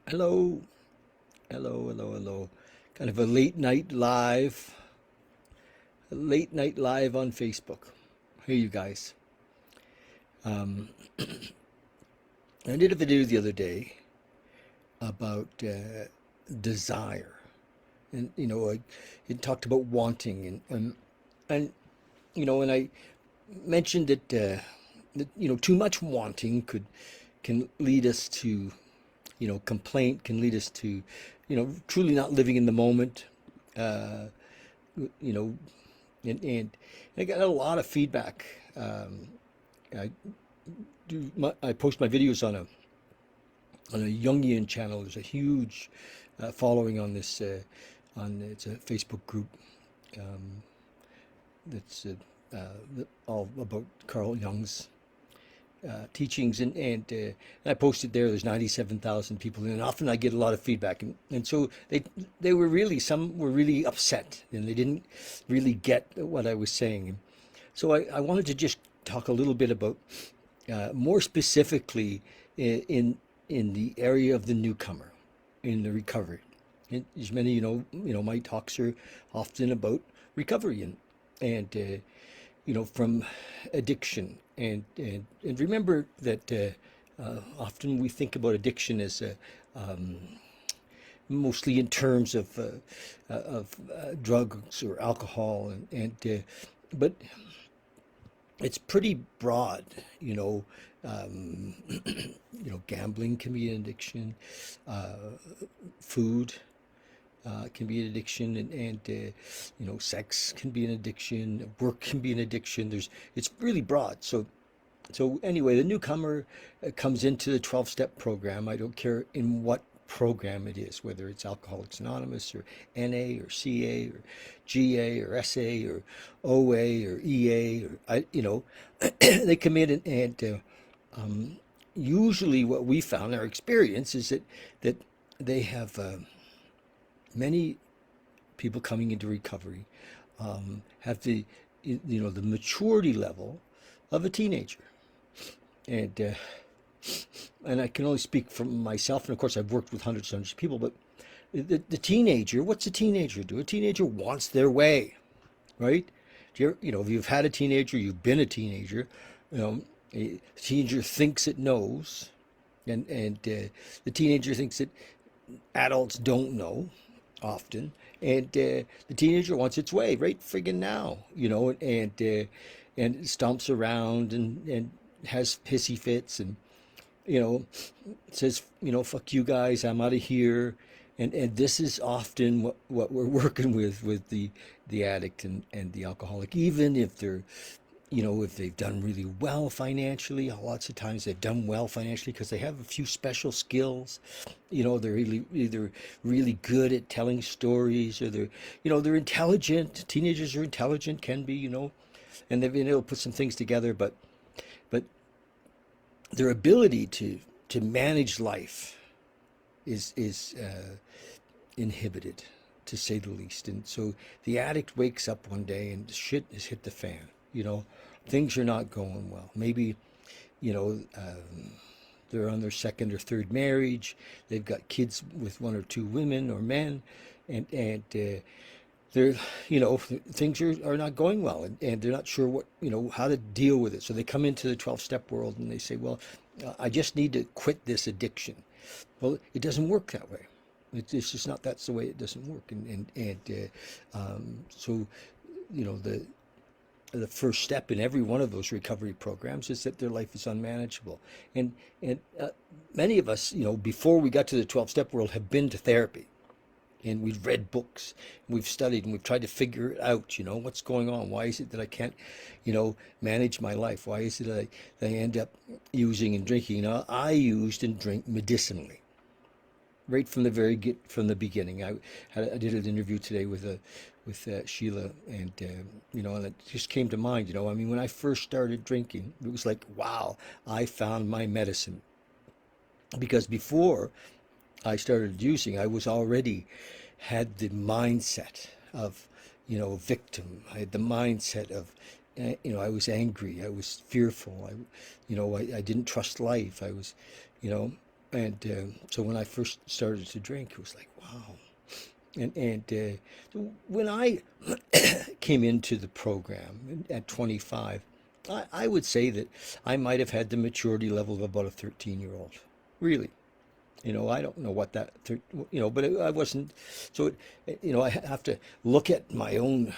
Hello, hello. Kind of a late night live on Facebook. Hey, you guys. Um, I did a video the other day about desire, and it talked about wanting, and and I mentioned that too much wanting can lead us to complaint, can lead us to truly not living in the moment. Uh, you know, and I got a lot of feedback. I I post my videos on a Jungian channel. There's a huge following on this on it's a Facebook group um, that's all about Carl Jung's teachings, and I posted there. There's 97,000 people, and often I get a lot of feedback, and so they were really, some were really upset, and they didn't really get what I was saying. So I wanted to just talk a little bit about more specifically in the area of the newcomer in the recovery. And as many my talks are often about recovery and from addiction. And remember that often we think about addiction as um, mostly in terms of drugs or alcohol, but it's pretty broad. Gambling can be an addiction, uh, food can be an addiction, and sex can be an addiction, work can be an addiction. It's really broad. So anyway, the newcomer comes into the 12-step program. I don't care in what program it is, whether it's Alcoholics Anonymous or NA or CA or GA or SA or OA or EA, or they come in, and usually what we found, our experience is that they have many people coming into recovery have the maturity level of a teenager, and and I can only speak from myself, and of course I've worked with hundreds of people, but the teenager, what's a teenager do? A teenager wants their way, right? If you've had a teenager, you've been a teenager, you know, a teenager thinks it knows, and the teenager thinks that adults don't know often, and the teenager wants its way right friggin' now, and stomps around and has pissy fits, and you know, says, fuck you guys, I'm out of here. And this is often what we're working with the addict and the alcoholic, even if they're, if they've done really well financially. Lots of times they've done well financially because they have a few special skills. They're really either really good at telling stories, or they're intelligent. Teenagers are intelligent, can be, and they've been able to put some things together, but their ability to manage life is inhibited, to say the least. And so the addict wakes up one day and shit has hit the fan. Things are not going well. Maybe you know they're on their second or third marriage. They've got kids with one or two women or men, and they're things are not going well, and they're not sure how to deal with it. So they come into the 12-step world and they say, well, I just need to quit this addiction. Well, it doesn't work that way. It's just not. That's the way it doesn't work. So the first step in every one of those recovery programs is that their life is unmanageable. And many of us, before we got to the 12-step world, have been to therapy, and we've read books, and we've studied, and we've tried to figure it out. What's going on? Why is it that I can't, manage my life? Why is it that I end up using and drinking? I used and drank medicinally right from from the beginning. I did an interview today with Sheila, and it just came to mind. When I first started drinking, it was like, wow, I found my medicine. Because before I started using, I was already had the mindset of, victim. I had the mindset of, I was angry, I was fearful, I didn't trust life. I was, you know, And so when I first started to drink, it was like, wow. And when I came into the program at 25, I would say that I might have had the maturity level of about a 13-year-old. Really. I don't know what that, but I wasn't, so, I have to look at my own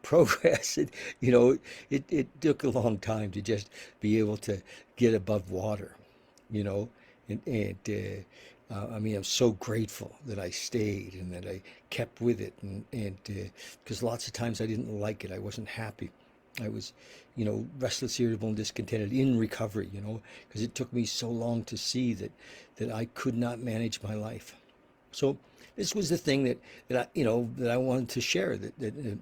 progress. It took a long time to just be able to get above water, you know, I mean, I'm so grateful that I stayed and that I kept with it. And because lots of times I didn't like it, I wasn't happy. I was, restless, irritable, and discontented in recovery, because it took me so long to see that I could not manage my life. So this was the thing that I wanted to share that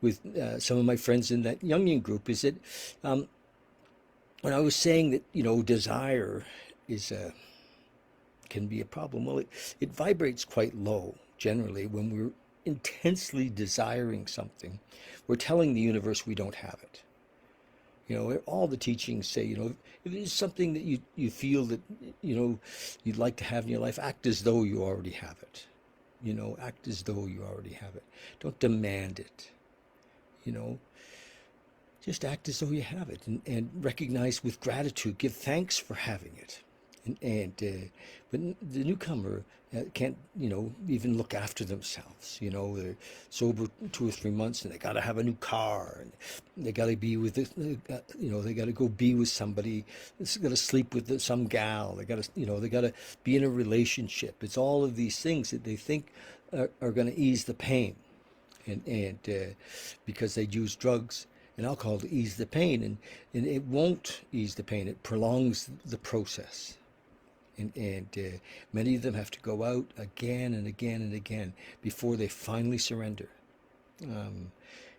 with some of my friends in that Jungian group is that when I was saying that, desire is can be a problem. Well, it vibrates quite low generally when we're intensely desiring something. We're telling the universe we don't have it. All the teachings say, if it's something that you feel that, you'd like to have in your life, act as though you already have it. Act as though you already have it. Don't demand it. Just act as though you have it and recognize with gratitude, give thanks for having it. But the newcomer can't, even look after themselves. They're sober 2 or 3 months, and they got to have a new car, and they got to be with, they got to go be with somebody. They got to sleep with some gal. They got to, they got to be in a relationship. It's all of these things that they think are going to ease the pain, and because they use drugs and alcohol to ease the pain, and it won't ease the pain. It prolongs the process. And many of them have to go out again and again and again before they finally surrender. I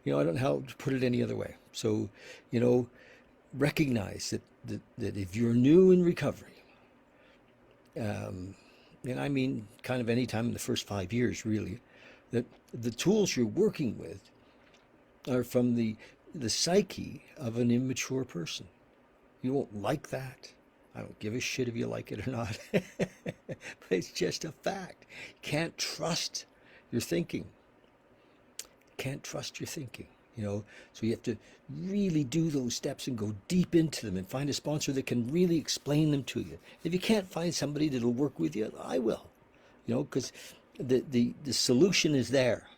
don't know how to put it any other way. So, recognize that if you're new in recovery, and I mean kind of any time in the first 5 years, really, that the tools you're working with are from the psyche of an immature person. You won't like that. I don't give a shit if you like it or not. But it's just a fact. Can't trust your thinking. Can't trust your thinking. So you have to really do those steps and go deep into them and find a sponsor that can really explain them to you. If you can't find somebody that'll work with you, I will. Because the solution is there.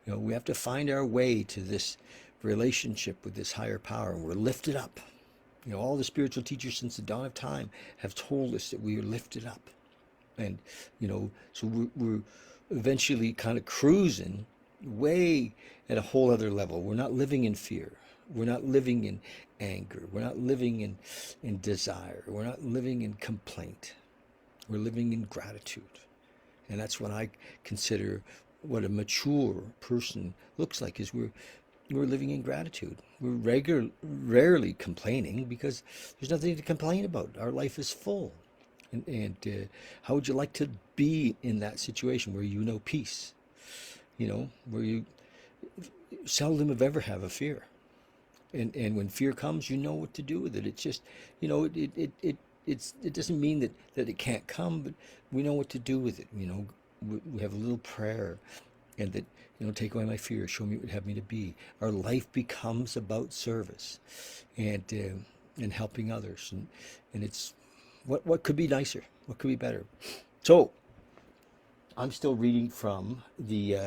We have to find our way to this relationship with this higher power, and we're lifted up. All the spiritual teachers since the dawn of time have told us that we are lifted up. And, so we're eventually kind of cruising way at a whole other level. We're not living in fear. We're not living in anger. We're not living in desire. We're not living in complaint. We're living in gratitude. And that's what I consider what a mature person looks like, is we're living in gratitude. We're rarely complaining because there's nothing to complain about. Our life is full. And how would you like to be in that situation where you know peace? Where you seldom if ever have a fear. And when fear comes, you know what to do with it. It's just, it doesn't mean that it can't come, but we know what to do with it. We have a little prayer, and that, take away my fear, show me what you would have me to be. Our life becomes about service and helping others. And it's, what could be nicer? What could be better? So, I'm still reading from the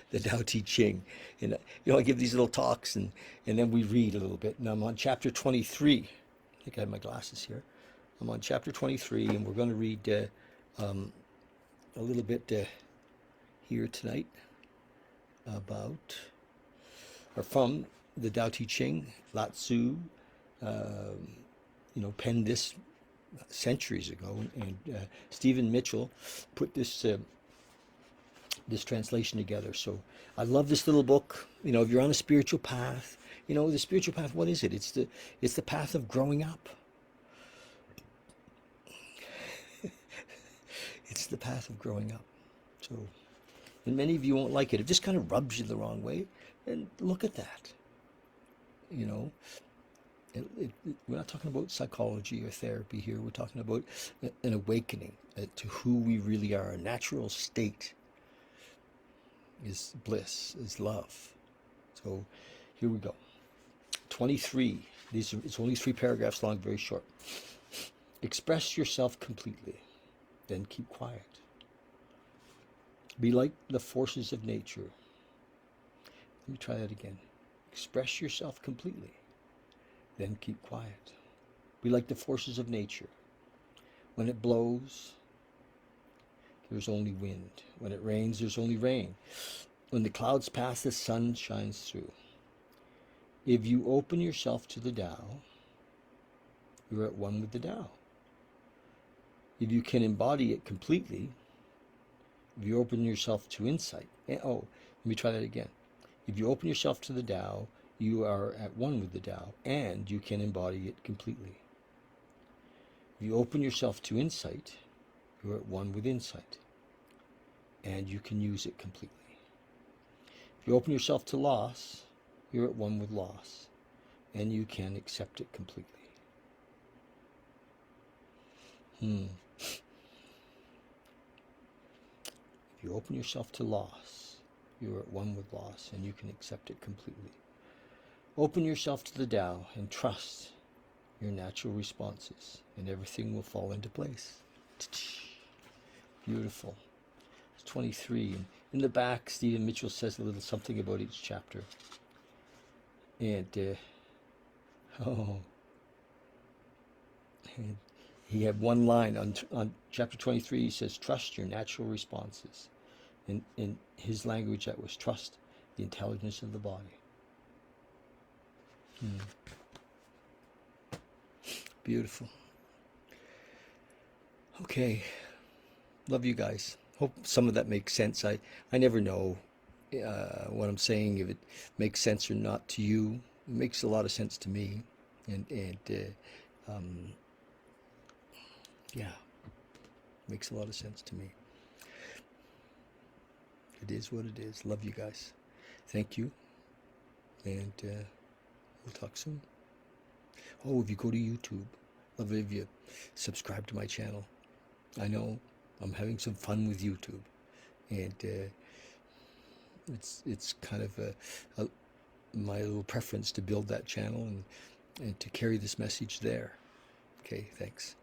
the Tao-te-Ching. And, I give these little talks, and then we read a little bit. And I'm on chapter 23. I think I have my glasses here. I'm on chapter 23, and we're going to read a little bit here tonight about, or from the Tao-te-Ching. Lao-tzu, penned this centuries ago, and Stephen Mitchell put this translation together. So I love this little book. If you're on a spiritual path, the spiritual path, what is it? It's the path of growing up. It's the path of growing up. So, and many of you won't like it. It just kind of rubs you the wrong way. And look at that. We're not talking about psychology or therapy here. We're talking about an awakening to who we really are. A natural state is bliss, is love. So here we go. 23. It's only 3 paragraphs long, very short. Express yourself completely, then keep quiet. Be like the forces of nature. Let me try that again. Express yourself completely, then keep quiet. Be like the forces of nature. When it blows, there's only wind. When it rains, there's only rain. When the clouds pass, the sun shines through. If you open yourself to the Tao, you're at one with the Tao. If you can embody it completely, if you open yourself to insight, let me try that again. If you open yourself to the Tao, you are at one with the Tao, and you can embody it completely. If you open yourself to insight, you're at one with insight, and you can use it completely. If you open yourself to loss, you're at one with loss, and you can accept it completely. If you open yourself to loss, you're at one with loss, and you can accept it completely. Open yourself to the Tao and trust your natural responses, and everything will fall into place. Beautiful. It's 23. And in the back, Stephen Mitchell says a little something about each chapter. And, and he had one line on chapter 23. He says, trust your natural responses. In his language, that was trust the intelligence of the body. Beautiful. Okay. Love you guys. Hope some of that makes sense. I never know what I'm saying, if it makes sense or not to you. It makes a lot of sense to me. And yeah, makes a lot of sense to me. It is what it is. Love you guys. Thank you. And we'll talk soon. Oh, if you go to YouTube, love it if you subscribe to my channel. I know I'm having some fun with YouTube, and it's kind of my little preference to build that channel and to carry this message there. Okay, thanks.